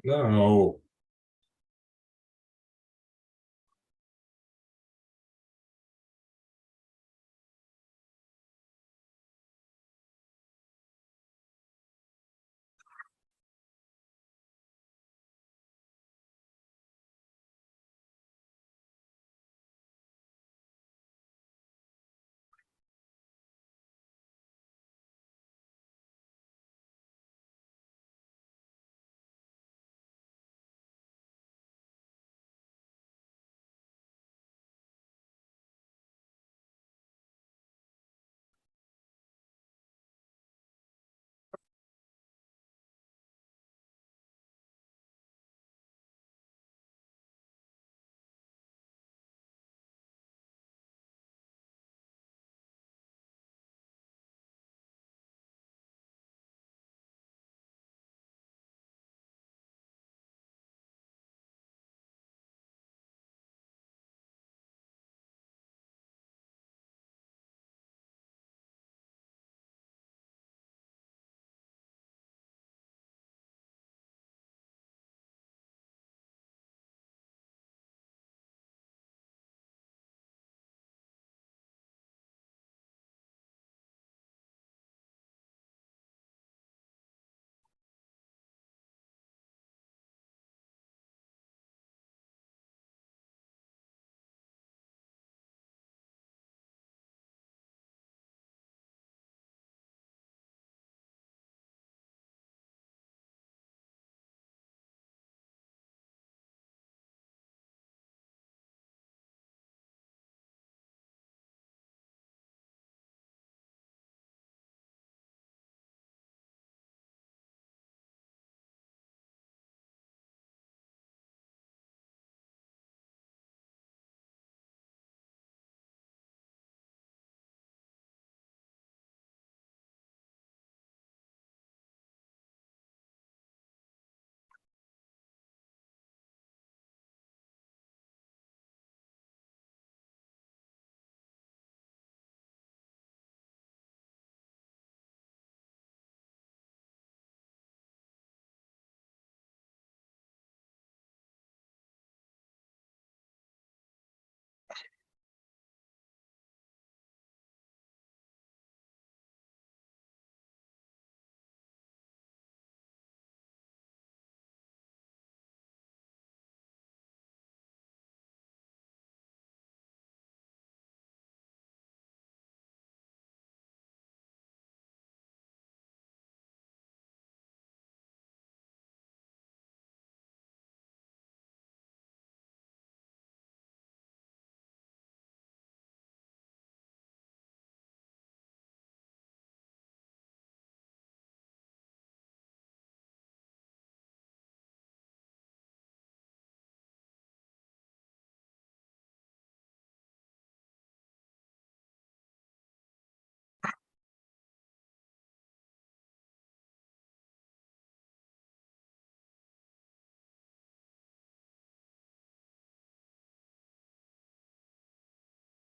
No.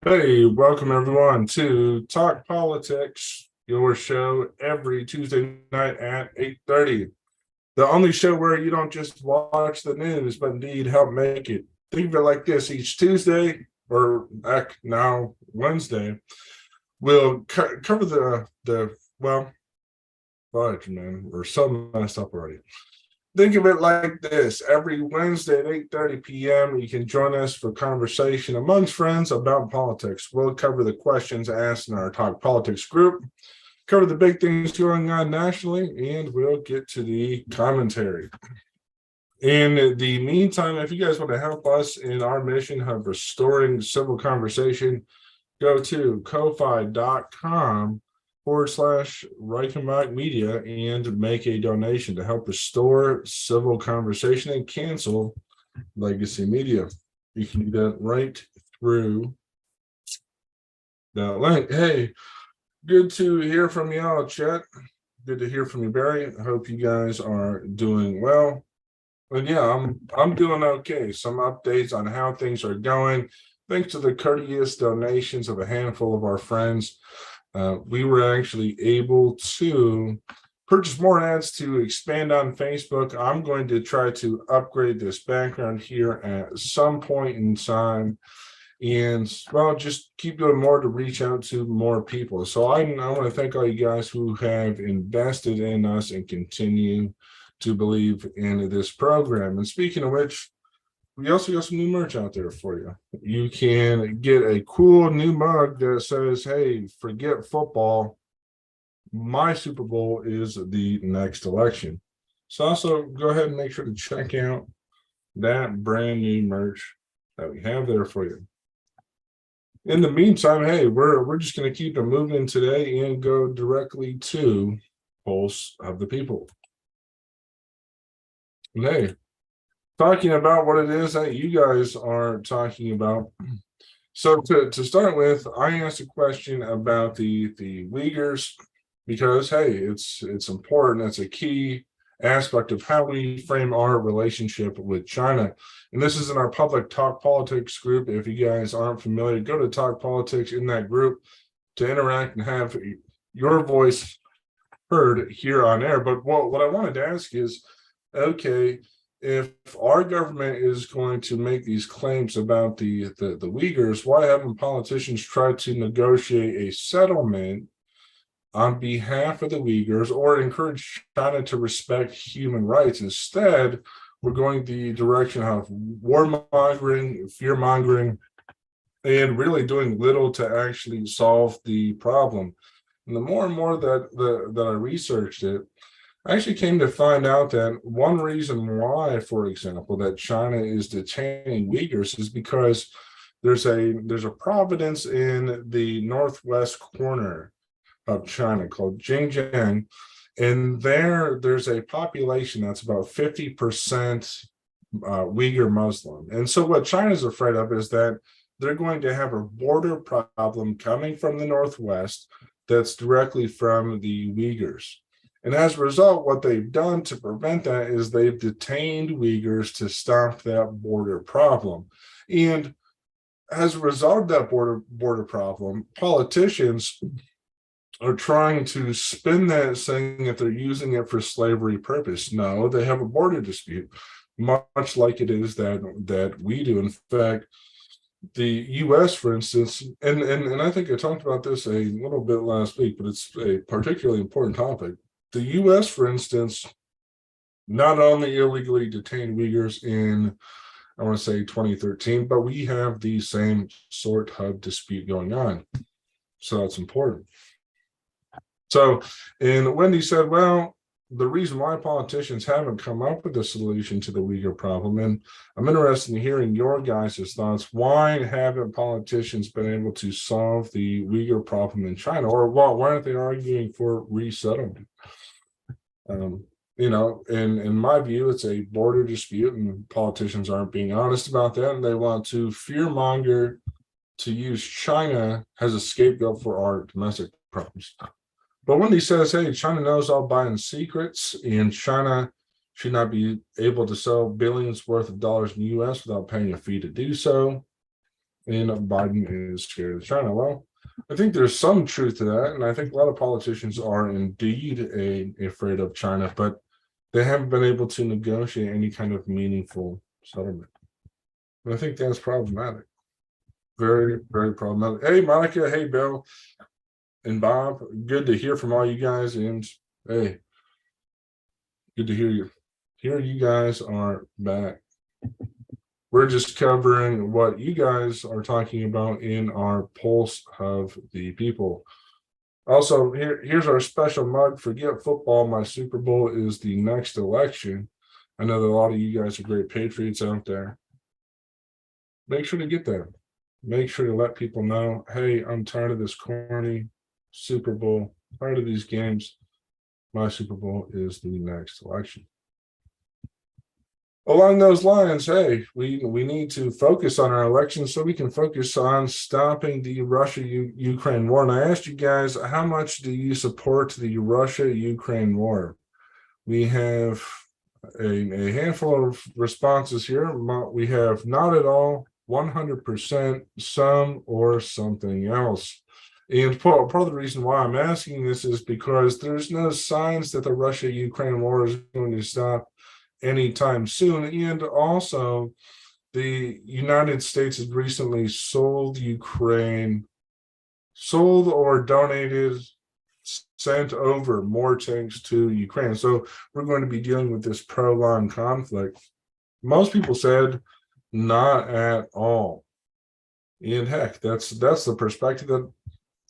Hey, welcome everyone to Talk Politics, your show every Tuesday night at 8:30. The only show where you don't just watch the news, but indeed help make it. Think of it like this: each Tuesday, or now Wednesday, we'll cover the fudge, man. We're so messed up already. Think of it like this: every Wednesday at 8:30 p.m., you can join us for conversation amongst friends about politics. We'll cover the questions asked in our Talk Politics group, cover the big things going on nationally, and we'll get to the commentary. In the meantime, if you guys want to help us in our mission of restoring civil conversation, go to ko-fi.com/Reichenbach Media and make a donation to help restore civil conversation and cancel legacy media. You can do that right through that link. Hey, good to hear from y'all, Chet. Good to hear from you, Barry. I hope you guys are doing well. And yeah, I'm doing okay. Some updates on how things are going. Thanks to the courteous donations of a handful of our friends, we were actually able to purchase more ads to expand on Facebook. I'm going to try to upgrade this background here at some point in time. And well, just keep doing more to reach out to more people. So I want to thank all you guys who have invested in us and continue to believe in this program. And speaking of which, we also got some new merch out there for you. You can get a cool new mug that says, "Hey, forget football. My Super Bowl is the next election." So also go ahead and make sure to check out that brand new merch that we have there for you. In the meantime, hey, we're just going to keep it moving today and go directly to Pulse of the People. And hey, talking about what it is that you guys are talking about. So to start with, I asked a question about the Uyghurs because hey, it's important. It's a key aspect of how we frame our relationship with China. And this is in our public Talk Politics group. If you guys aren't familiar, go to Talk Politics in that group to interact and have your voice heard here on air. But what I wanted to ask is, okay, if our government is going to make these claims about the Uyghurs, why haven't politicians tried to negotiate a settlement on behalf of the Uyghurs or encourage China to respect human rights? Instead, we're going the direction of warmongering, fear-mongering, and really doing little to actually solve the problem. And the more and more that I researched it, I actually came to find out that one reason why, for example, that China is detaining Uyghurs is because there's a province in the northwest corner of China called Xinjiang, and there's a population that's about 50% Uyghur Muslim. And so what China's afraid of is that they're going to have a border problem coming from the northwest that's directly from the Uyghurs. And as a result, what they've done to prevent that is they've detained Uyghurs to stop that border problem. And as a result of that border problem, politicians are trying to spin that, saying that they're using it for slavery purpose. No, they have a border dispute, much like it is that we do. In fact, the U.S., for instance, and I think I talked about this a little bit last week, but it's a particularly important topic. The U.S., for instance, not only illegally detained Uyghurs in, I want to say 2013, but we have the same sort of dispute going on. So that's important. So, and Wendy said, well, the reason why politicians haven't come up with a solution to the Uyghur problem, and I'm interested in hearing your guys' thoughts. Why haven't politicians been able to solve the Uyghur problem in China? Or why aren't they arguing for resettlement? In my view, it's a border dispute, and politicians aren't being honest about that, and they want to fearmonger to use China as a scapegoat for our domestic problems. But when he says, hey, China knows all buying secrets, and China should not be able to sell billions worth of dollars in the U.S. without paying a fee to do so, and Biden is scared of China. Well, I think there's some truth to that, and I think a lot of politicians are indeed afraid of China, but they haven't been able to negotiate any kind of meaningful settlement. And I think that's problematic. Very, very problematic. Hey, Monica. Hey, Bill. And Bob, good to hear from all you guys. And hey, good to hear you. Here you guys are back. We're just covering what you guys are talking about in our Pulse of the People. Also, here's our special mug. Forget football. My Super Bowl is the next election. I know that a lot of you guys are great patriots out there. Make sure to get that. Make sure to let people know, hey, I'm tired of this corny Super Bowl, tired of these games. My Super Bowl is the next election. Along those lines, hey, we need to focus on our elections so we can focus on stopping the Russia-Ukraine war. And I asked you guys, how much do you support the Russia-Ukraine war? We have a handful of responses here. We have not at all, 100%, some, or something else. And part of the reason why I'm asking this is because there's no signs that the Russia-Ukraine war is going to stop anytime soon. And also, the United States has recently sold or donated, sent over more tanks to Ukraine. So we're going to be dealing with this prolonged conflict. Most people said not at all. And heck, that's the perspective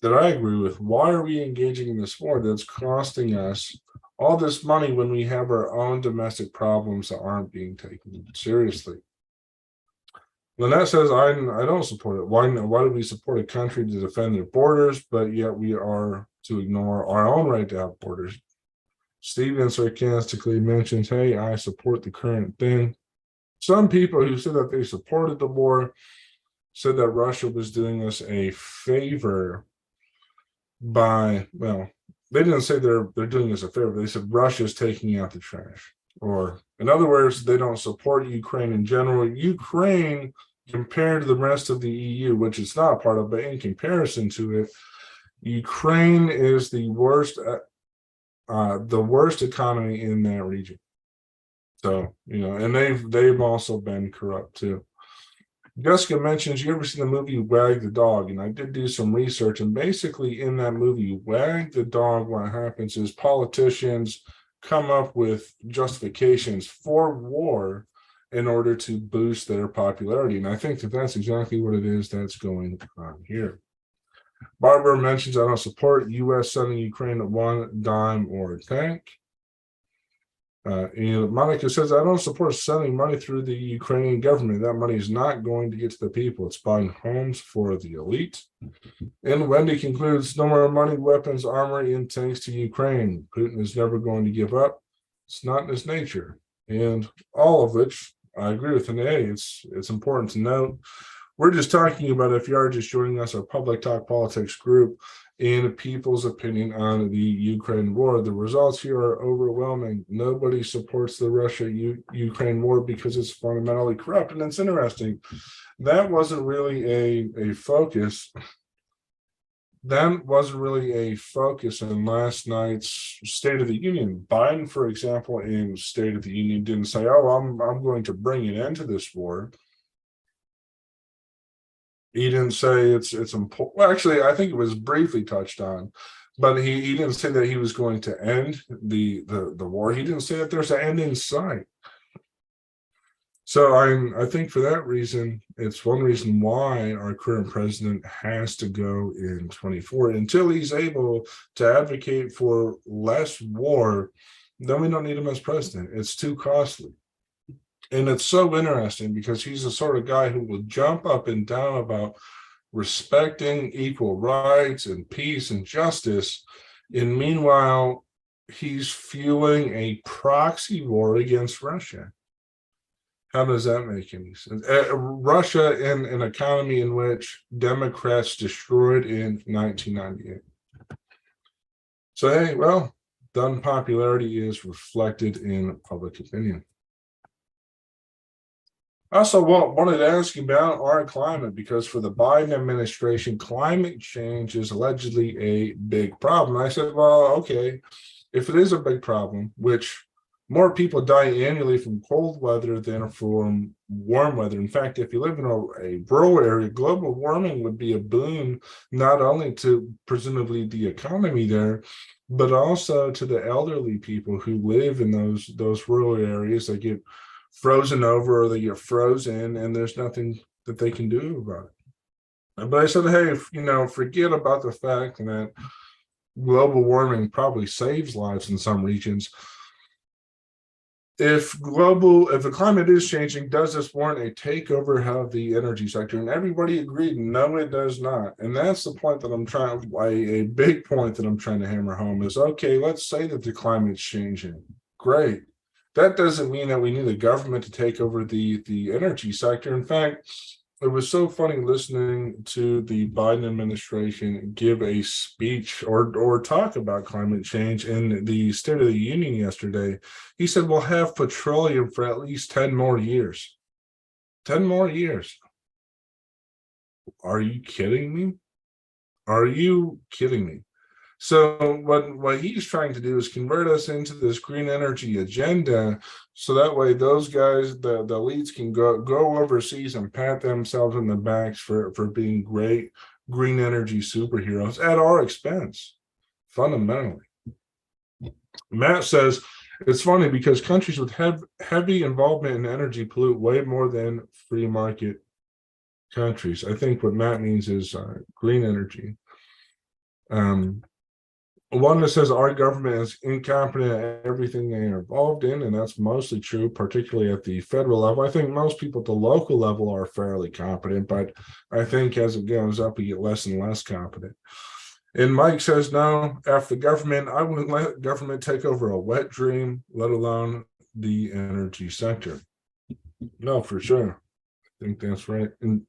that I agree with. Why are we engaging in this war that's costing us all this money when we have our own domestic problems that aren't being taken seriously? Lynette says, I don't support it. Why do we support a country to defend their borders, but yet we are to ignore our own right to have borders? Steven sarcastically mentions, hey, I support the current thing. Some people who said that they supported the war said that Russia was doing us a favor by, well, they didn't say they're doing us a favor. They said Russia's taking out the trash. Or in other words, they don't support Ukraine in general. Ukraine, compared to the rest of the EU, which it's not a part of, but in comparison to it, Ukraine is the worst economy in that region. So, and they've also been corrupt too. Jessica mentions, you ever seen the movie Wag the Dog? And I did do some research, and basically in that movie, Wag the Dog, what happens is politicians come up with justifications for war in order to boost their popularity. And I think that that's exactly what it is that's going on here. Barbara mentions, I don't support U.S. sending Ukraine one dime or a tank. And Monica says, I don't support sending money through the Ukrainian government. That money is not going to get to the people. It's buying homes for the elite. And Wendy concludes, no more money, weapons, armor, and tanks to Ukraine. Putin is never going to give up. It's not in his nature. And all of which I agree with. And hey, it's important to note, we're just talking about, if you are just joining us, our Public Talk Politics group, in people's opinion on the Ukraine war. The results here are overwhelming. Nobody supports the Russia-Ukraine war because it's fundamentally corrupt. And it's interesting. That wasn't really a focus. That wasn't really a focus in last night's State of the Union. Biden, for example, in State of the Union didn't say, oh, I'm going to bring an end to this war. He didn't say it's important. Well, actually, I think it was briefly touched on, but he didn't say that he was going to end the war. He didn't say that there's an end in sight. So I think for that reason, it's one reason why our current president has to go in 24 until he's able to advocate for less war. Then we don't need him as president. It's too costly. And it's so interesting because he's the sort of guy who will jump up and down about respecting equal rights and peace and justice. And meanwhile, he's fueling a proxy war against Russia. How does that make any sense? Russia in an economy in which Democrats destroyed in 1998. So, hey, well, the unpopularity is reflected in public opinion. I also wanted to ask you about our climate, because for the Biden administration, climate change is allegedly a big problem. I said, well, okay, if it is a big problem, which more people die annually from cold weather than from warm weather. In fact, if you live in a rural area, global warming would be a boon, not only to presumably the economy there, but also to the elderly people who live in those rural areas that get frozen over or they get frozen and there's nothing that they can do about it. But I said, hey, forget about the fact that global warming probably saves lives in some regions. If the climate is changing, does this warrant a takeover of the energy sector? And everybody agreed, no, it does not. And that's the point that a big point that I'm trying to hammer home is, okay, let's say that the climate's changing. Great. That doesn't mean that we need the government to take over the energy sector. In fact, it was so funny listening to the Biden administration give a speech or talk about climate change in the State of the Union yesterday. He said, we'll have petroleum for at least 10 more years. 10 more years. Are you kidding me? Are you kidding me? So what he's trying to do is convert us into this green energy agenda, so that way those guys, the elites, can go overseas and pat themselves on the backs for being great green energy superheroes at our expense, fundamentally. Matt says it's funny because countries with heavy involvement in energy pollute way more than free market countries. I think what Matt means is green energy. One that says our government is incompetent at everything they are involved in, and that's mostly true, particularly at the federal level. I think most people at the local level are fairly competent, but I think as it goes up, we get less and less competent. And Mike says, no, after the government, I wouldn't let government take over a wet dream, let alone the energy sector. No, for sure. I think that's right. And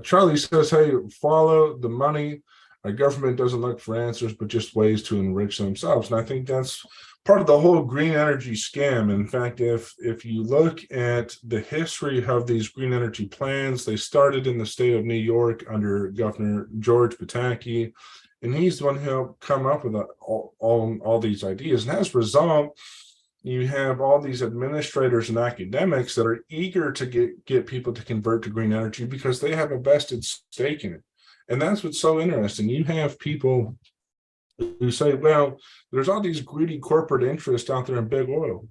Charlie says, hey, follow the money. Our government doesn't look for answers, but just ways to enrich themselves. And I think that's part of the whole green energy scam. In fact, if you look at the history of these green energy plans, they started in the state of New York under Governor George Pataki, and he's the one who helped come up with all these ideas. And as a result, you have all these administrators and academics that are eager to get people to convert to green energy because they have a vested stake in it. And that's what's so interesting. You have people who say, well, there's all these greedy corporate interests out there in big oil.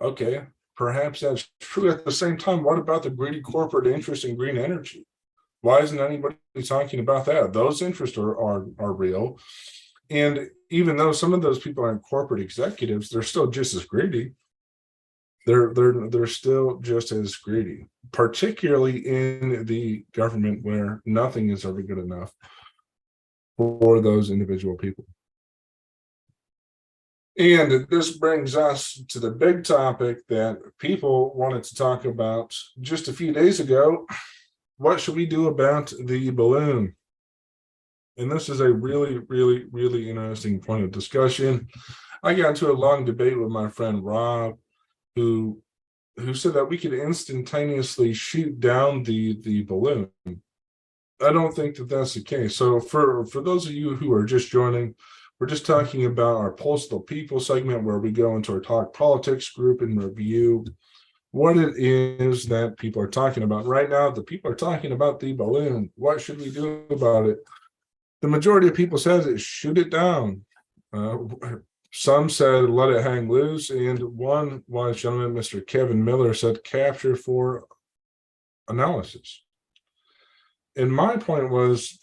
Okay, perhaps that's true. At the same time, what about the greedy corporate interest in green energy? Why isn't anybody talking about that? Those interests are real. And even though some of those people aren't corporate executives, they're still just as greedy. They're still just as greedy, particularly in the government where nothing is ever good enough for those individual people. And this brings us to the big topic that people wanted to talk about just a few days ago. What should we do about the balloon? And this is a really, really, really interesting point of discussion. I got into a long debate with my friend Rob, who said that we could instantaneously shoot down the balloon. I don't think that that's the case. So for those of you who are just joining, we're just talking about our Pulse of the People segment, where we go into our Talk Politics group and review what it is that people are talking about. Right now, the people are talking about the balloon. What should we do about it? The majority of people says it, shoot it down. Some said let it hang loose, and one wise gentleman, Mr. Kevin Miller, said capture for analysis. And my point was,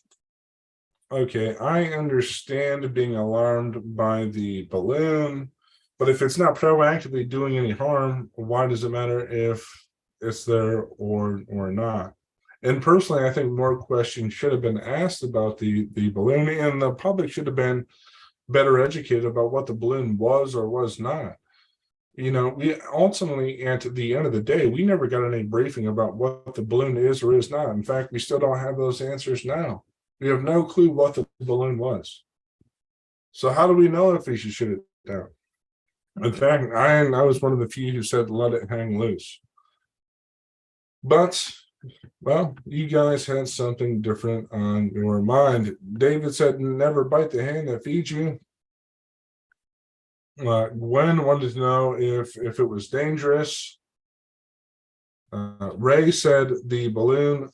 okay, I understand being alarmed by the balloon, but if it's not proactively doing any harm, why does it matter if it's there or not? And personally, I think more questions should have been asked about the balloon, and the public should have been better educated about what the balloon was or was not. You know, we ultimately, at the end of the day, we never got any briefing about what the balloon is or is not. In fact, we still don't have those answers now. We have no clue what the balloon was. So how do we know if we should shoot it down? In fact, I was one of the few who said let it hang loose. But, well, you guys had something different on your mind. David said never bite the hand that feeds you. Gwen wanted to know if it was dangerous. Ray said the balloon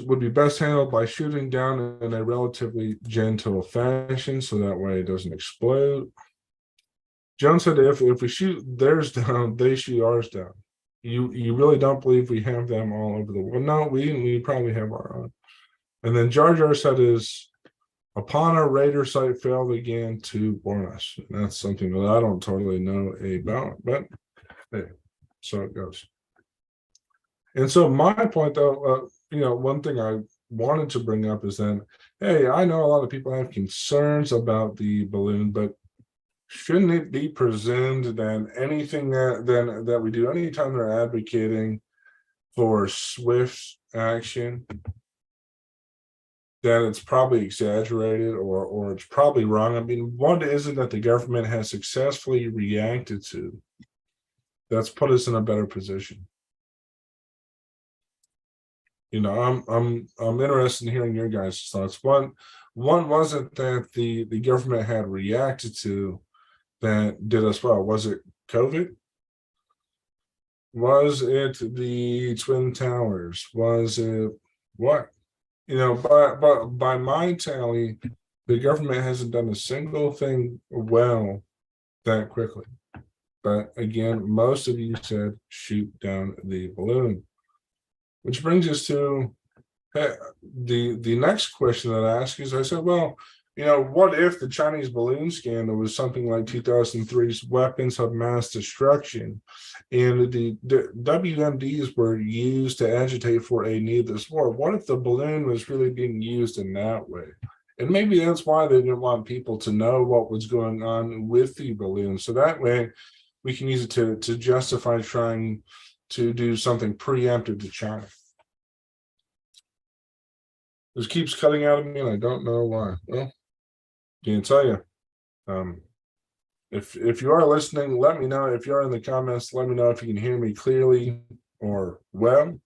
would be best handled by shooting down in a relatively gentle fashion, so that way it doesn't explode. Joan said if we shoot theirs down, they shoot ours down. You really don't believe we have them all over the world? No, we probably have our own. And then Jar Jar said is upon our radar site failed again to warn us. And that's something that I don't totally know about, but hey, so it goes. And so my point, though, one thing I wanted to bring up is that, hey, I know a lot of people have concerns about the balloon, but shouldn't it be presumed that anything that we do, anytime they're advocating for swift action, that it's probably exaggerated or it's probably wrong? I mean, what is it that the government has successfully reacted to that's put us in a better position? I'm interested in hearing your guys' thoughts. One wasn't that the government had reacted to that did us well. Was it COVID? Was it the Twin Towers? Was it what? By my tally, the government hasn't done a single thing well that quickly. But again, most of you said shoot down the balloon, which brings us to the next question that I asked is I said, well, what if the Chinese balloon scandal was something like 2003's weapons of mass destruction, and the WMDs were used to agitate for a needless war? What if the balloon was really being used in that way? And maybe that's why they didn't want people to know what was going on with the balloon. So that way we can use it to justify trying to do something preemptive to China. This keeps cutting out of me, and I don't know why. Well, can't tell you. If you are listening, let me know. If you are in the comments, let me know if you can hear me clearly or well.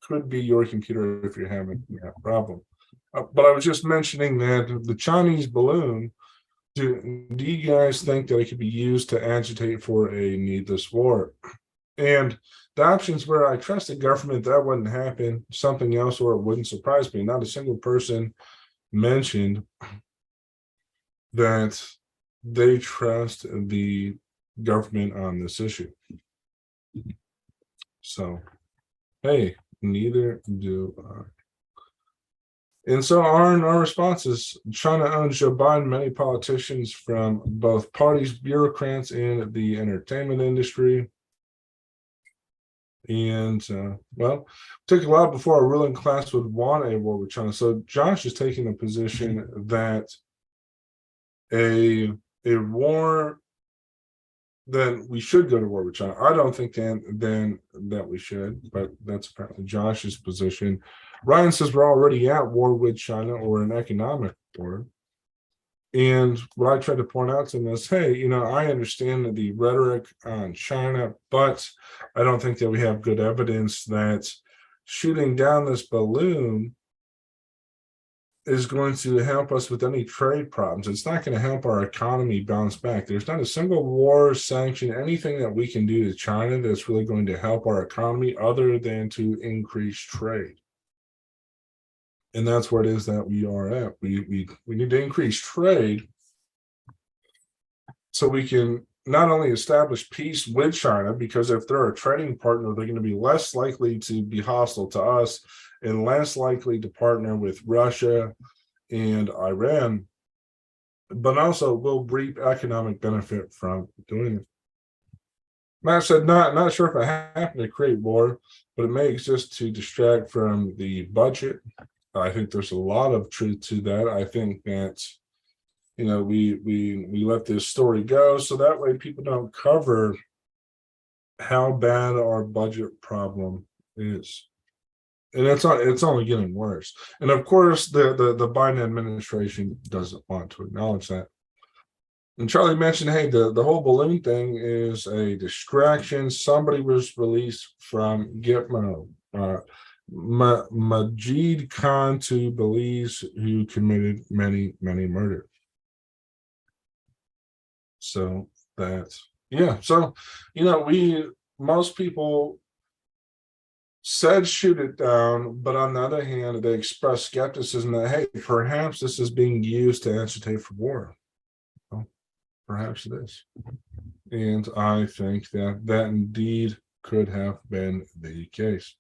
Could be your computer if you're having that problem. But I was just mentioning that the Chinese balloon. Do you guys think that it could be used to agitate for a needless war? And the options where I trust the government, that wouldn't happen. Something else, or it wouldn't surprise me. Not a single person mentioned that they trust the government on this issue. So, hey, neither do I. And so our responses: China owns Joe Biden. Many politicians from both parties, bureaucrats, and the entertainment industry. And well, it took a while before a ruling class would want a war with China. So Josh is taking the position that a war, then we should go to war with China. I don't think then that we should, but that's apparently Josh's position. Ryan says we're already at war with China, or an economic war. And what I tried to point out to them is, hey, I understand the rhetoric on China, but I don't think that we have good evidence that shooting down this balloon is going to help us with any trade problems. It's not going to help our economy bounce back. There's not a single war, sanction, anything that we can do to China that's really going to help our economy other than to increase trade. And that's where it is that we are at. We need to increase trade so we can not only establish peace with China, because if they're a trading partner, they're going to be less likely to be hostile to us and less likely to partner with Russia and Iran, but also will reap economic benefit from doing it. Matt said, not sure if it happened to create war, but it may exist to distract from the budget. I think there's a lot of truth to that. I think that we let this story go so that way people don't cover how bad our budget problem is, and it's only getting worse. And of course, the Biden administration doesn't want to acknowledge that. And Charlie mentioned, hey, the whole balloon thing is a distraction. Somebody was released from Gitmo. Majid Khan to Belize, who committed many murders. So so most people said shoot it down, but on the other hand, they expressed skepticism that, hey, perhaps this is being used to agitate for war. Well, perhaps it is. And I think that indeed could have been the case.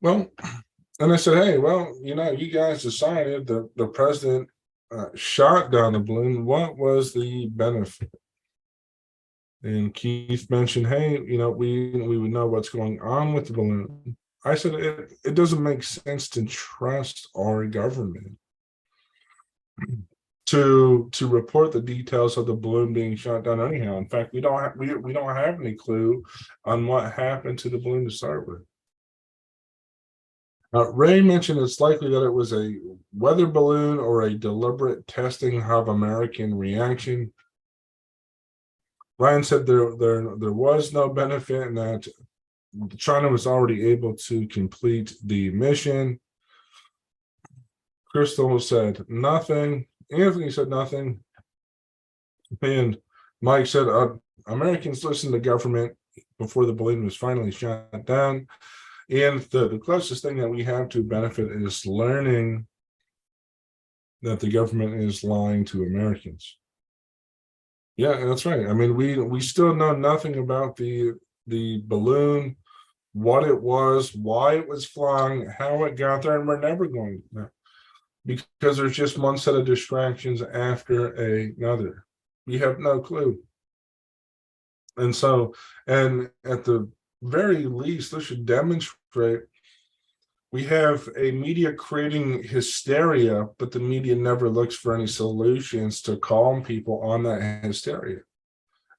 Well, and I said, hey, well, you guys decided the president shot down the balloon. What was the benefit? And Keith mentioned, hey, we would know what's going on with the balloon. I said, it doesn't make sense to trust our government to report the details of the balloon being shot down anyhow. In fact, we don't have any clue on what happened to the balloon to start with. Ray mentioned it's likely that it was a weather balloon or a deliberate testing of American reaction. Ryan said there was no benefit and that China was already able to complete the mission. Crystal said nothing. Anthony said nothing. And Mike said, Americans listened to government before the balloon was finally shot down. And the closest thing that we have to benefit is learning that the government is lying to Americans. Yeah, that's right. I mean, we still know nothing about the balloon, what it was, why it was flying, how it got there, and we're never going to know because there's just one set of distractions after another. We have no clue. And so, and at the very least, this should demonstrate we have a media creating hysteria, but the media never looks for any solutions to calm people on that hysteria.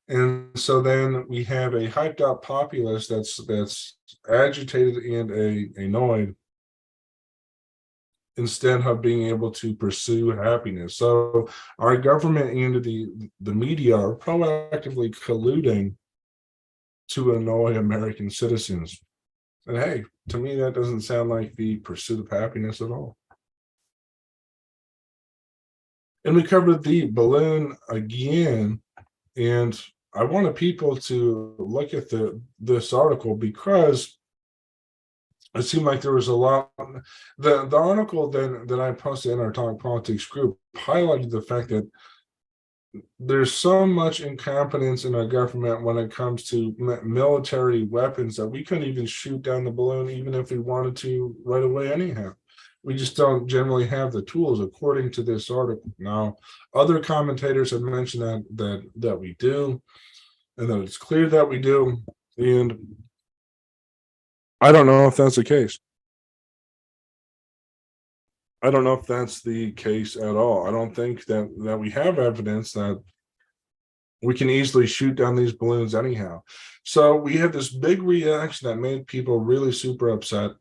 And so then we have a hyped up populace that's agitated and annoyed instead of being able to pursue happiness. So our government and the media are proactively colluding to annoy American citizens. And hey, to me, that doesn't sound like the pursuit of happiness at all. And we covered the balloon again, and I wanted people to look at this article because it seemed like there was a lot. The article that I posted in our Talk Politics group highlighted the fact that there's so much incompetence in our government when it comes to military weapons that we couldn't even shoot down the balloon even if we wanted to right away anyhow. We just don't generally have the tools according to this article. Now, other commentators have mentioned that we do, and that it's clear that we do, and I don't know if that's the case. I don't know if that's the case at all. I don't think that we have evidence that we can easily shoot down these balloons anyhow. So we had this big reaction that made people really super upset.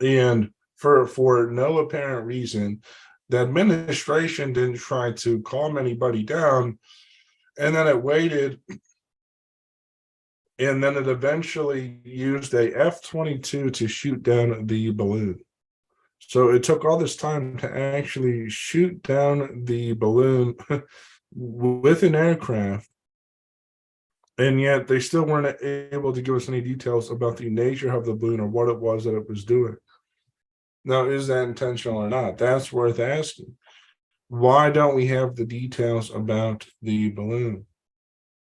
And for no apparent reason, the administration didn't try to calm anybody down. And then it waited. And then it eventually used a F-22 to shoot down the balloon. So it took all this time to actually shoot down the balloon with an aircraft, and yet they still weren't able to give us any details about the nature of the balloon or what it was that it was doing. Now, is that intentional or not? That's worth asking. Why don't we have the details about the balloon?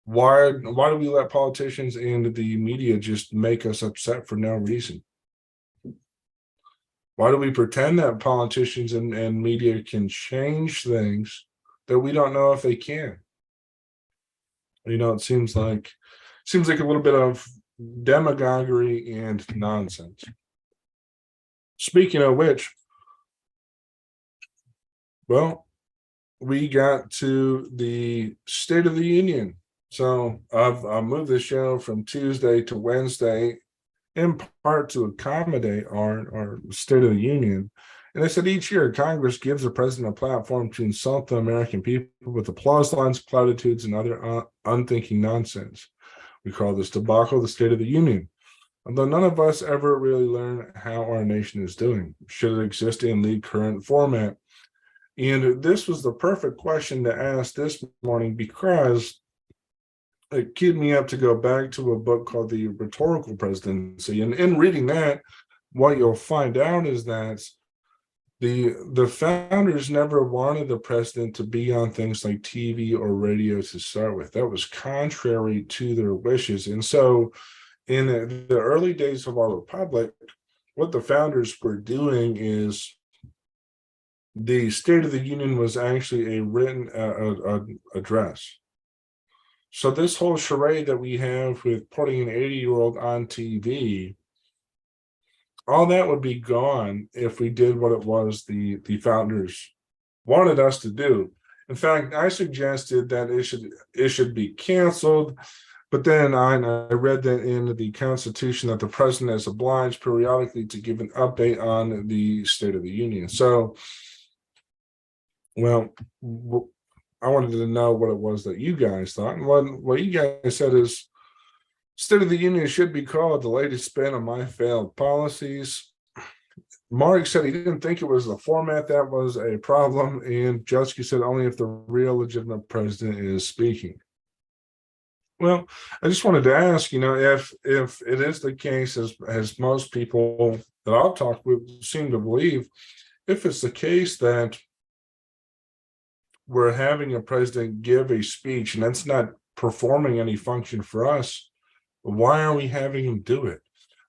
Why do we let politicians and the media just make us upset for no reason? Why do we pretend that politicians and media can change things that we don't know if they can? It seems like a little bit of demagoguery and nonsense. Speaking of which, well, we got to the State of the Union. So I've moved the show from Tuesday to Wednesday in part to accommodate our State of the Union. And I said each year, Congress gives the president a platform to insult the American people with applause lines, platitudes, and other unthinking nonsense. We call this debacle the State of the Union. Although none of us ever really learn how our nation is doing, should it exist in the current format? And this was the perfect question to ask this morning because it queued me up to go back to a book called The Rhetorical Presidency. And in reading that, what you'll find out is that the founders never wanted the president to be on things like TV or radio to start with. That was contrary to their wishes. And so in the early days of our republic, what the founders were doing is the State of the Union was actually a written address. So this whole charade that we have with putting an 80-year-old on TV, all that would be gone if we did what it was the founders wanted us to do. In fact, I suggested that it should be canceled, but then I read that in the Constitution that the president is obliged periodically to give an update on the State of the Union. So, well, I wanted to know what it was that you guys thought. And what you guys said is, State of the Union should be called the latest spin on my failed policies. Mark said he didn't think it was the format that was a problem, and Jusky said only if the real legitimate president is speaking. Well, I just wanted to ask, if it is the case, as most people that I've talked with seem to believe, if it's the case that we're having a president give a speech and that's not performing any function for us, why are we having him do it?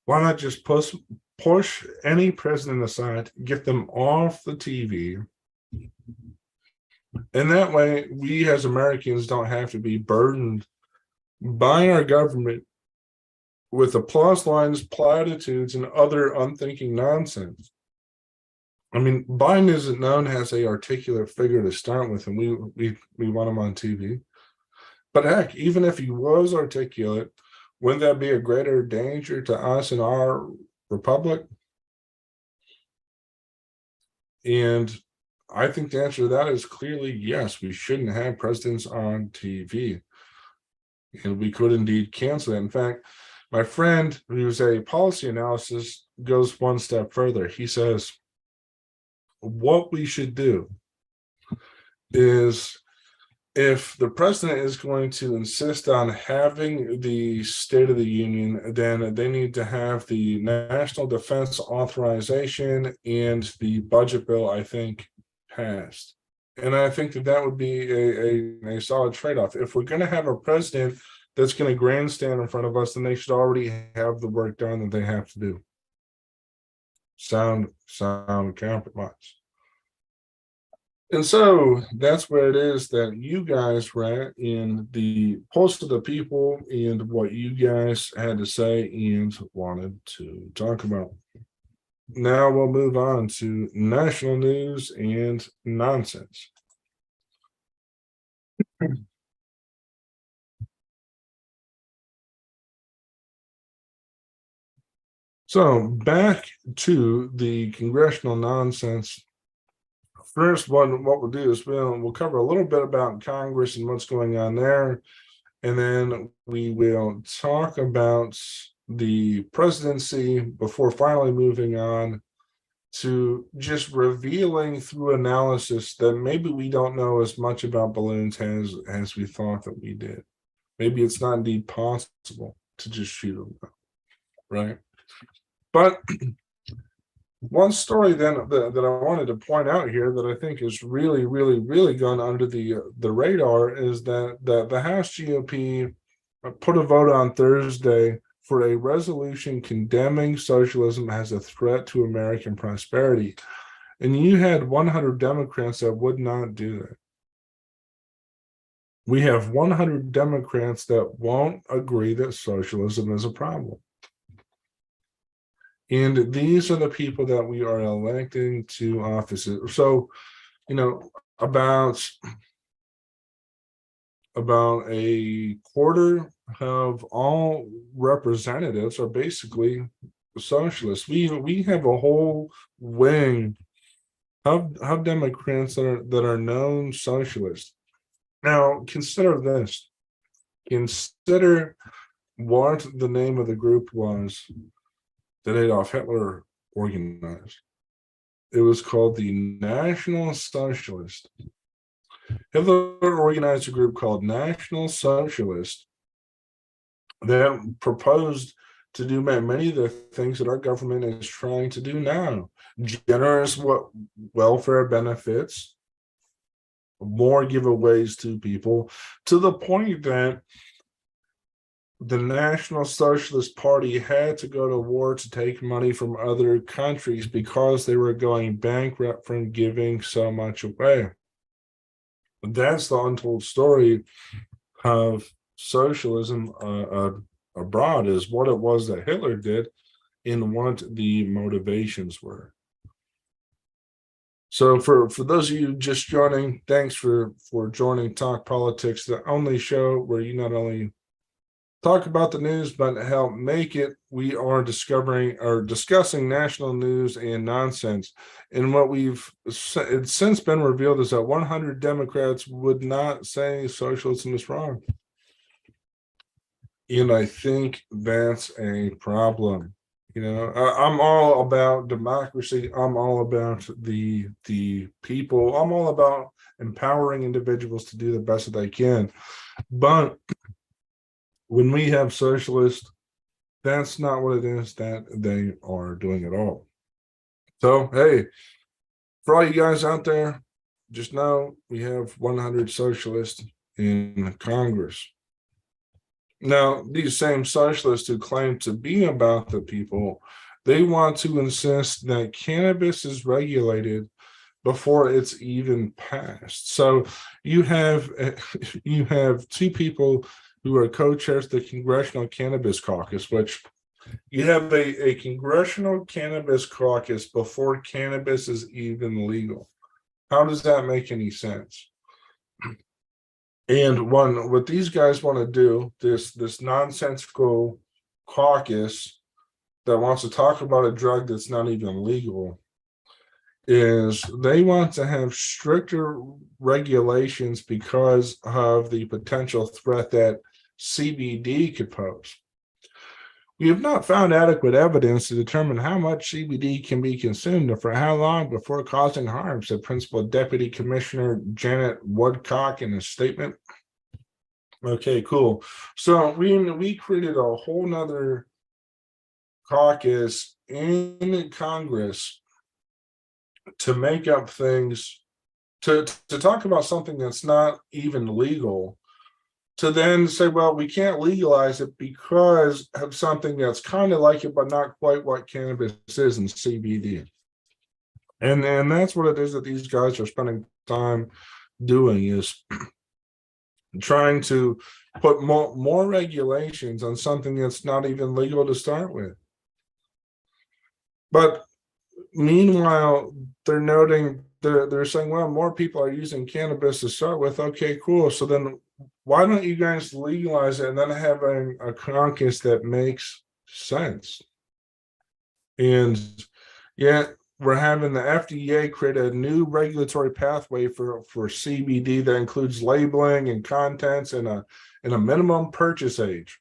Why not just push any president aside, get them off the TV, and that way we as Americans don't have to be burdened by our government with applause lines, platitudes, and other unthinking nonsense. I mean, Biden isn't known as a articulate figure to start with, and we want him on TV. But heck, even if he was articulate, wouldn't that be a greater danger to us and our republic? And I think the answer to that is clearly yes. We shouldn't have presidents on TV, and we could indeed cancel it. In fact, my friend, who's a policy analysis, goes one step further. He says, what we should do is, if the president is going to insist on having the State of the Union, then they need to have the National Defense Authorization and the budget bill, I think, passed. And I think that would be a solid trade-off. If we're going to have a president that's going to grandstand in front of us, then they should already have the work done that they have to do. Sound compromise. And so that's where it is that you guys were at in the pulse of the people and what you guys had to say and wanted to talk about. Now we'll move on to national news and nonsense. So back to the congressional nonsense. First, what we'll do is we'll cover a little bit about Congress and what's going on there, and then we will talk about the presidency before finally moving on to just revealing through analysis that maybe we don't know as much about balloons as we thought that we did. Maybe it's not indeed possible to just shoot them, right? But one story then that I wanted to point out here that I think is really, really, really gone under the radar is that the House GOP put a vote on Thursday for a resolution condemning socialism as a threat to American prosperity. And you had 100 Democrats that would not do that. We have 100 Democrats that won't agree that socialism is a problem. And these are the people that we are electing to offices. So, about a quarter of all representatives are basically socialists. We have a whole wing of Democrats that are known socialists. Now, consider this. Consider what the name of the group was that Adolf Hitler organized. It was called the National Socialist. Hitler organized a group called National Socialist that proposed to do many of the things that our government is trying to do now. Generous welfare benefits, more giveaways to people, to the point that the National Socialist Party had to go to war to take money from other countries because they were going bankrupt from giving so much away. That's the untold story of socialism abroad, is what it was that Hitler did and what the motivations were. So for those of you just joining, thanks for joining Talk Politics, the only show where you not only talk about the news, but help make it. We are discussing national news and nonsense. And what it's since been revealed is that 100 Democrats would not say socialism is wrong. And I think that's a problem. I'm all about democracy. I'm all about the people. I'm all about empowering individuals to do the best that they can. But when we have socialists, that's not what it is that they are doing at all. So, hey, for all you guys out there, just know we have 100 socialists in Congress. Now, these same socialists who claim to be about the people, they want to insist that cannabis is regulated before it's even passed. So you have you have two people who are co-chairs of the Congressional Cannabis Caucus, which you have a Congressional Cannabis Caucus before cannabis is even legal. How does that make any sense? And what these guys want to do, this nonsensical caucus that wants to talk about a drug that's not even legal, is they want to have stricter regulations because of the potential threat that CBD could pose. We have not found adequate evidence to determine how much CBD can be consumed and for how long before causing harm, said Principal Deputy Commissioner Janet Woodcock in a statement. Okay, cool. So we created a whole nother caucus in Congress to make up things, to talk about something that's not even legal, to then say, well, we can't legalize it because of something that's kind of like it, but not quite what cannabis is in CBD. And that's what it is that these guys are spending time doing, is trying to put more regulations on something that's not even legal to start with. But meanwhile, they're saying, well, more people are using cannabis to start with. Okay, cool. So then why don't you guys legalize it and then have a caucus that makes sense? And yet we're having the FDA create a new regulatory pathway for CBD that includes labeling and contents and a minimum purchase age.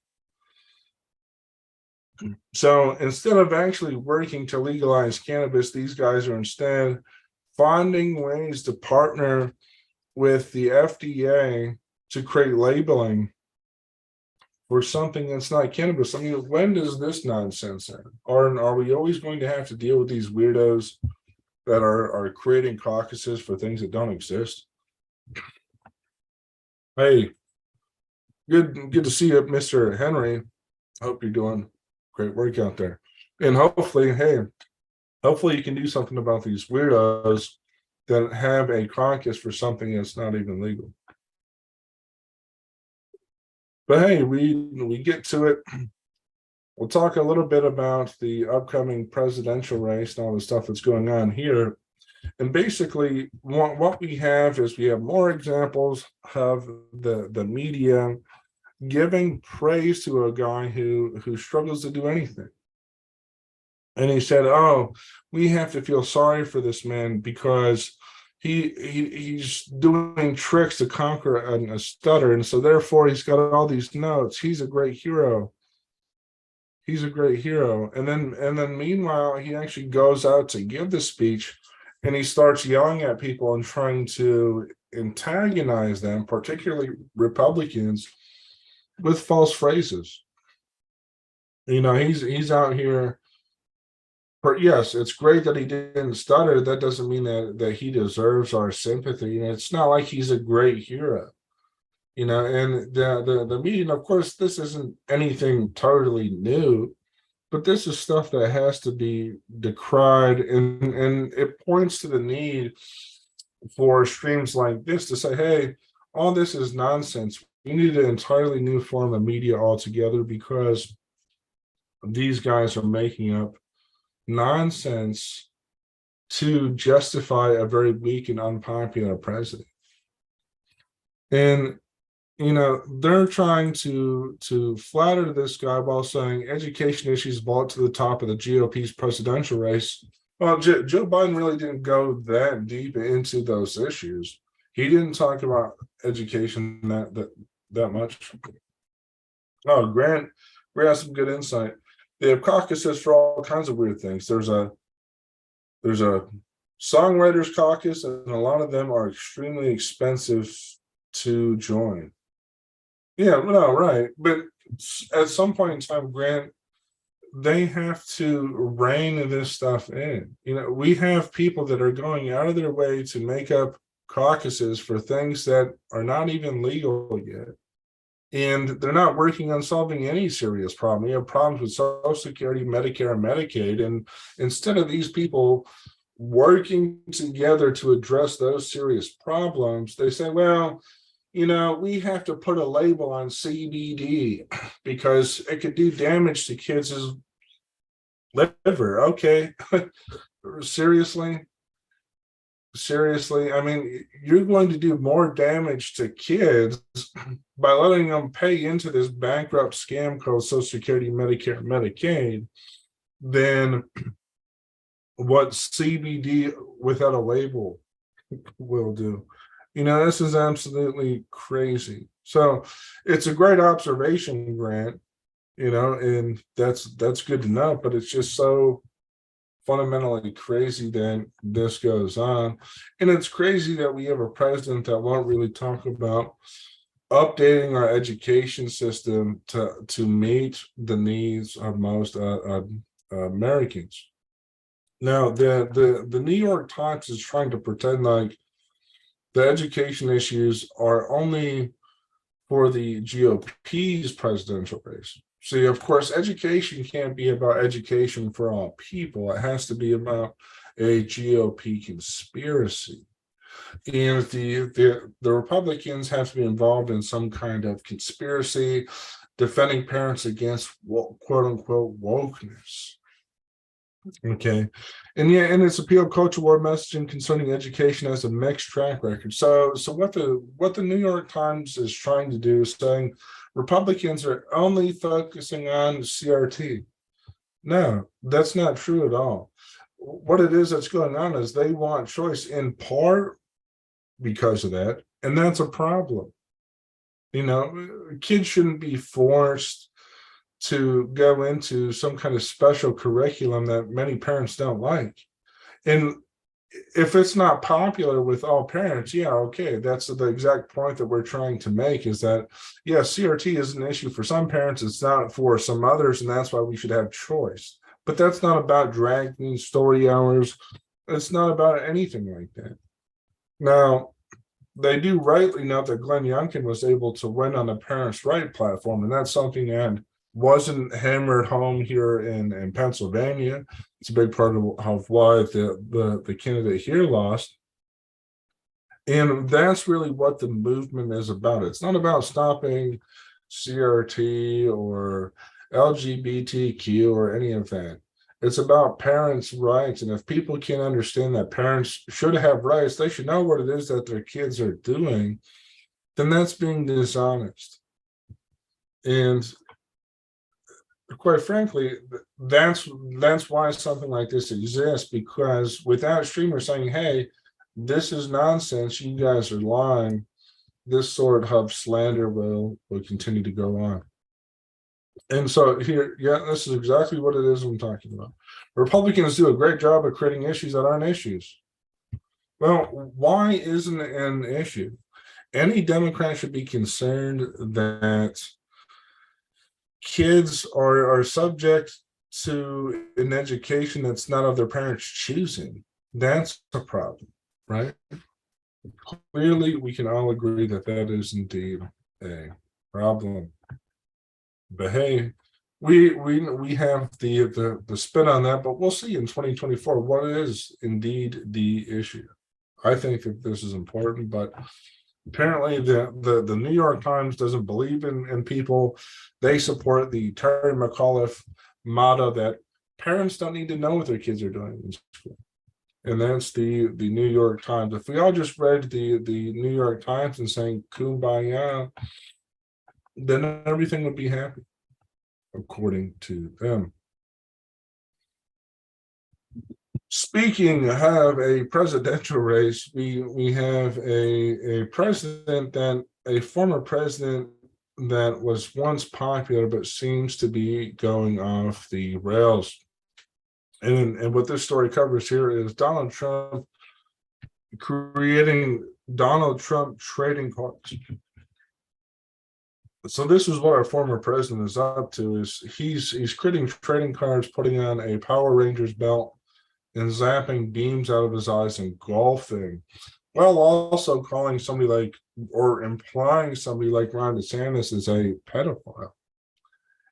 So instead of actually working to legalize cannabis, these guys are instead finding ways to partner with the FDA to create labeling for something that's not cannabis. I mean, when does this nonsense end? Or are we always going to have to deal with these weirdos that are creating caucuses for things that don't exist? Hey, good to see you, Mr. Henry. Hope you're doing great work out there. And hopefully you can do something about these weirdos that have a caucus for something that's not even legal. But hey, we get to it. We'll talk a little bit about the upcoming presidential race and all the stuff that's going on here. And basically, what we have is we have more examples of the media giving praise to a guy who struggles to do anything. And he said, "Oh, we have to feel sorry for this man because he's doing tricks to conquer a stutter, and so therefore he's got all these notes. He's a great hero. He's a great hero." And then meanwhile, he actually goes out to give the speech, and he starts yelling at people and trying to antagonize them, particularly Republicans, with false phrases. He's out here. But yes, it's great that he didn't stutter. That doesn't mean that he deserves our sympathy. It's not like he's a great hero. And the media, of course, this isn't anything totally new, but this is stuff that has to be decried, and it points to the need for streams like this to say, hey, all this is nonsense. We need an entirely new form of media altogether because these guys are making up nonsense to justify a very weak and unpopular president. And they're trying to flatter this guy while saying education issues vault to the top of the GOP's presidential race. Well, Joe Biden really didn't go that deep into those issues. He didn't talk about education that much. Oh, Grant has some good insight. They have caucuses for all kinds of weird things. There's a songwriters caucus, and a lot of them are extremely expensive to join. Yeah, no, right. But at some point in time, Grant, they have to rein this stuff in. We have people that are going out of their way to make up caucuses for things that are not even legal yet. And they're not working on solving any serious problem. We have problems with Social Security, Medicare, and Medicaid. And instead of these people working together to address those serious problems, they say, well, we have to put a label on CBD because it could do damage to kids' liver. Okay. Seriously? Seriously, I mean, you're going to do more damage to kids by letting them pay into this bankrupt scam called Social Security, Medicare, Medicaid than what CBD without a label will do. This is absolutely crazy. So it's a great observation, Grant, and that's good to know, but it's just so fundamentally crazy that this goes on. And it's crazy that we have a president that won't really talk about updating our education system to meet the needs of most Americans. Now, the New York Times is trying to pretend like the education issues are only for the GOP's presidential race. See, of course, education can't be about education for all people. It has to be about a GOP conspiracy. And the Republicans have to be involved in some kind of conspiracy, defending parents against quote unquote wokeness. Okay. And its appeal culture war messaging concerning education has a mixed track record. So what the New York Times is trying to do is saying Republicans are only focusing on CRT. No, that's not true at all. What it is that's going on is they want choice in part because of that, and that's a problem. Kids shouldn't be forced to go into some kind of special curriculum that many parents don't like. And if it's not popular with all parents, yeah, okay, that's the exact point that we're trying to make, is that, yeah, CRT is an issue for some parents, it's not for some others, and that's why we should have choice. But that's not about dragging story hours. It's not about anything like that. Now, they do rightly note that Glenn Youngkin was able to win on the Parents' Right platform, and that's something that wasn't hammered home here in Pennsylvania. It's a big part of why the candidate here lost. And that's really what the movement is about. It's not about stopping CRT or LGBTQ or any of that. It's about parents' rights. And if people can't understand that parents should have rights, they should know what it is that their kids are doing, then that's being dishonest. And quite frankly, that's why something like this exists, because without streamers saying, hey, this is nonsense, you guys are lying, this sort of slander will continue to go on. And so here, yeah, this is exactly what it is I'm talking about. Republicans do a great job of creating issues that aren't issues. Well, why isn't it an issue? Any Democrat should be concerned that kids are subject to an education that's not of their parents' choosing. That's a problem, right? Clearly, we can all agree that that is indeed a problem. But hey, we have the spin on that, but we'll see in 2024 what is indeed the issue. I think that this is important, but apparently the New York Times doesn't believe in people. They support the Terry McAuliffe motto that parents don't need to know what their kids are doing in school. And that's the New York Times. If we all just read the New York Times and saying kumbaya, then everything would be happy, according to them. Speaking of a presidential race, we have a president that a former president that was once popular but seems to be going off the rails. And what this story covers here is Donald Trump creating Donald Trump trading cards. So this is what our former president is up to: is he's creating trading cards, putting on a Power Rangers belt, and zapping beams out of his eyes and golfing, while also calling somebody like, or implying somebody like Ron DeSantis is a pedophile.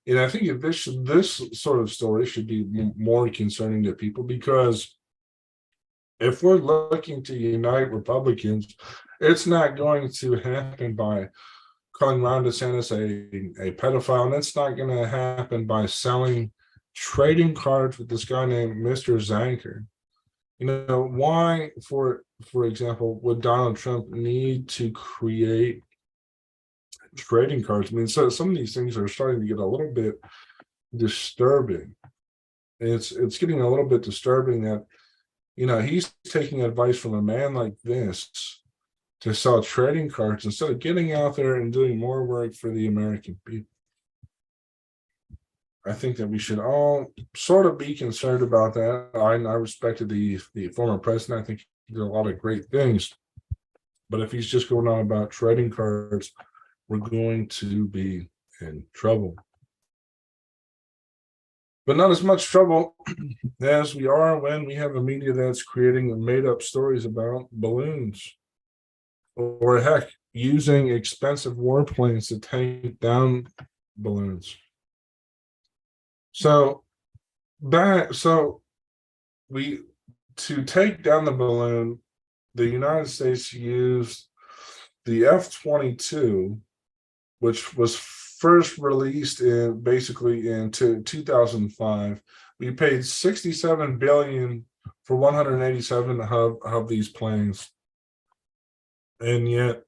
And I think this sort of story should be more concerning to people, because if we're looking to unite Republicans, it's not going to happen by calling Ron DeSantis a pedophile, and it's not going to happen by selling trading cards with this guy named Mr. Zanker. Why, for example, would Donald Trump need to create trading cards? I mean, so some of these things are starting to get a little bit disturbing. It's getting a little bit disturbing that he's taking advice from a man like this to sell trading cards instead of getting out there and doing more work for the American people. I think that we should all sort of be concerned about that. I respected the former president. I think he did a lot of great things. But if he's just going on about trading cards, we're going to be in trouble. But not as much trouble as we are when we have a media that's creating made-up stories about balloons, or heck, using expensive warplanes to take down balloons. So to take down the balloon, the United States used the F-22, which was first released in 2005. We paid $67 billion for 187 of these planes, and yet,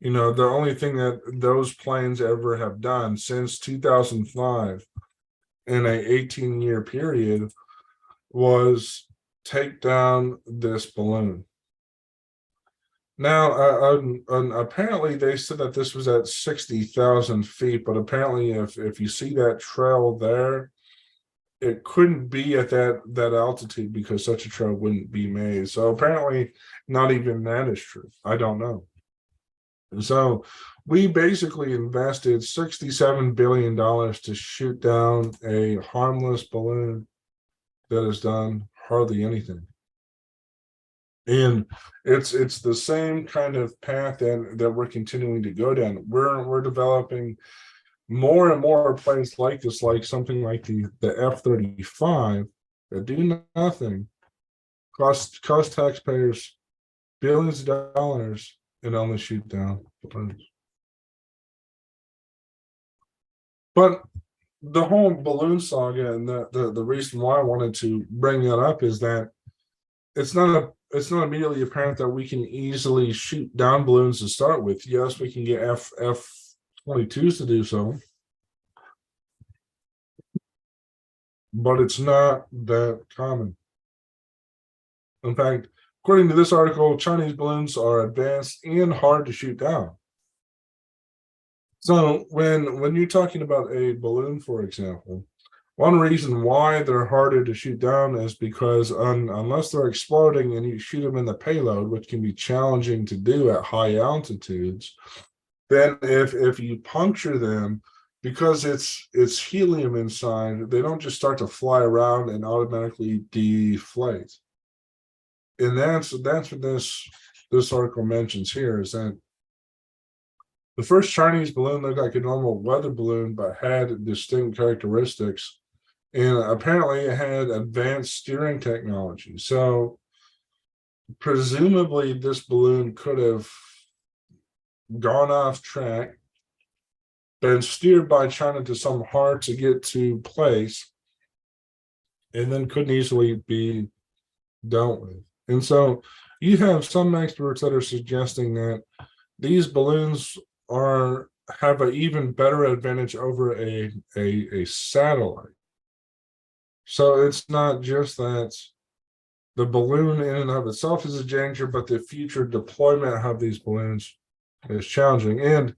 the only thing that those planes ever have done since 2005 in a 18-year period was take down this balloon. Now, apparently they said that this was at 60,000 feet, but apparently if you see that trail there, it couldn't be at that altitude, because such a trail wouldn't be made. So apparently not even that is true. I don't know. And so we basically invested $67 billion to shoot down a harmless balloon that has done hardly anything. And it's the same kind of path that we're continuing to go down. We're developing more and more planes like this, like something like the F-35, that do nothing, cost taxpayers billions of dollars, and only shoot down planes. But the whole balloon saga, and the reason why I wanted to bring that up, is that it's not immediately apparent that we can easily shoot down balloons to start with. Yes, we can get F-22s to do so, but it's not that common. In fact, according to this article, Chinese balloons are advanced and hard to shoot down. So when you're talking about a balloon, for example, one reason why they're harder to shoot down is because unless they're exploding and you shoot them in the payload, which can be challenging to do at high altitudes, then if you puncture them, because it's helium inside, they don't just start to fly around and automatically deflate. And that's what this article mentions here, is that the first Chinese balloon looked like a normal weather balloon, but had distinct characteristics. And apparently it had advanced steering technology. So presumably this balloon could have gone off track, been steered by China to some hard to get to place, and then couldn't easily be dealt with. And so you have some experts that are suggesting that these balloons have an even better advantage over a satellite. So it's not just that the balloon in and of itself is a danger, but the future deployment of these balloons is challenging. And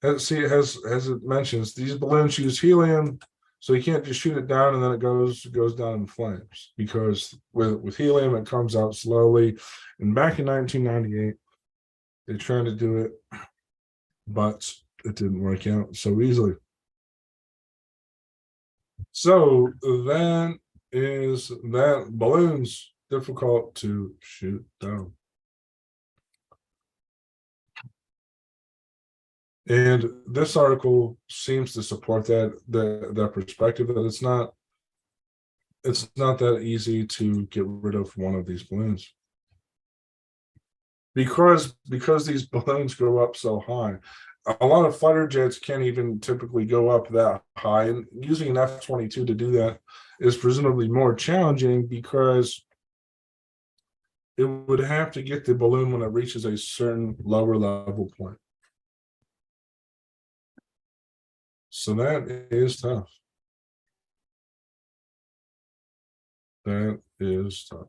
As it mentions, these balloons use helium, so you can't just shoot it down and then it goes down in flames, because with helium it comes out slowly. And back in 1998, they tried to do it, but it didn't work out so easily. So that balloons difficult to shoot down. And this article seems to support that perspective, that it's not that easy to get rid of one of these balloons, because these balloons go up so high. A lot of fighter jets can't even typically go up that high, and using an F-22 to do that is presumably more challenging, because it would have to get the balloon when it reaches a certain lower level point. So that is tough. That is tough.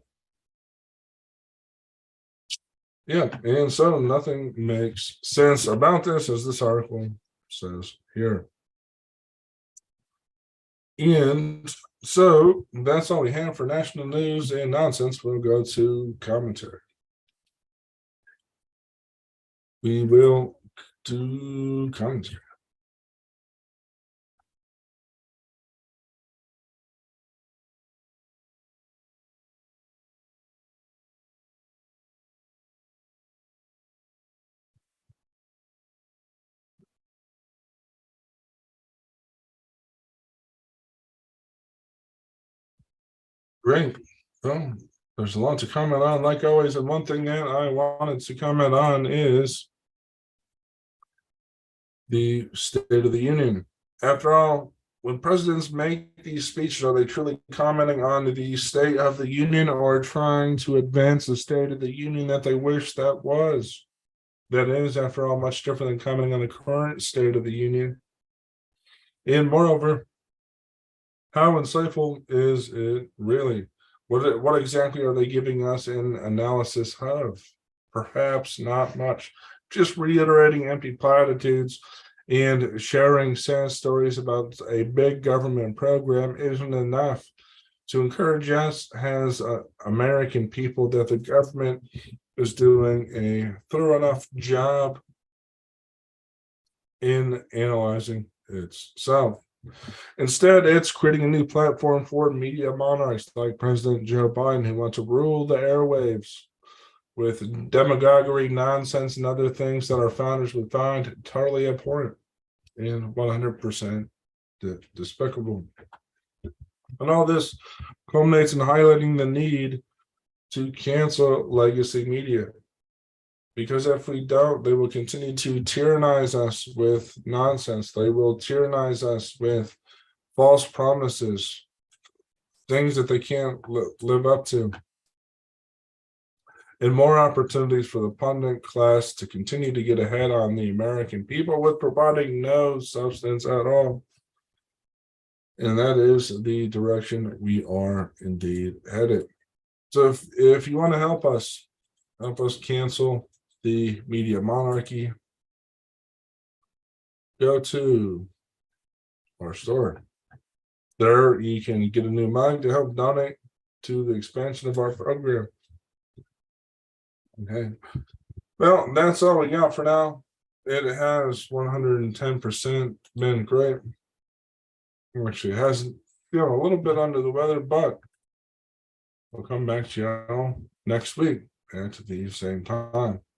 Yeah, and so nothing makes sense about this, as this article says here. And so that's all we have for national news and nonsense. We'll go to commentary. We will do commentary. Great. Well, there's a lot to comment on, like always. And one thing that I wanted to comment on is the State of the Union. After all, when presidents make these speeches, are they truly commenting on the state of the union, or trying to advance the State of the Union that they wish that was? That is, after all, much different than commenting on the current State of the Union. And moreover, how insightful is it really? What exactly are they giving us an analysis of? Perhaps not much. Just reiterating empty platitudes and sharing sad stories about a big government program isn't enough to encourage us as American people that the government is doing a thorough enough job in analyzing itself. Instead, it's creating a new platform for media monarchs like President Joe Biden, who want to rule the airwaves with demagoguery, nonsense, and other things that our founders would find totally abhorrent and 100% despicable. And all this culminates in highlighting the need to cancel legacy media, because if we don't, they will continue to tyrannize us with nonsense. They will tyrannize us with false promises, things that they can't live up to, and more opportunities for the pundit class to continue to get ahead on the American people with providing no substance at all. And that is the direction we are indeed headed. So if you want to help us cancel the media monarchy, go to our store. There you can get a new mug to help donate to the expansion of our program. Okay. Well, that's all we got for now. It has 110% been great. Actually, it hasn't, a little bit under the weather, but we'll come back to y'all next week at the same time.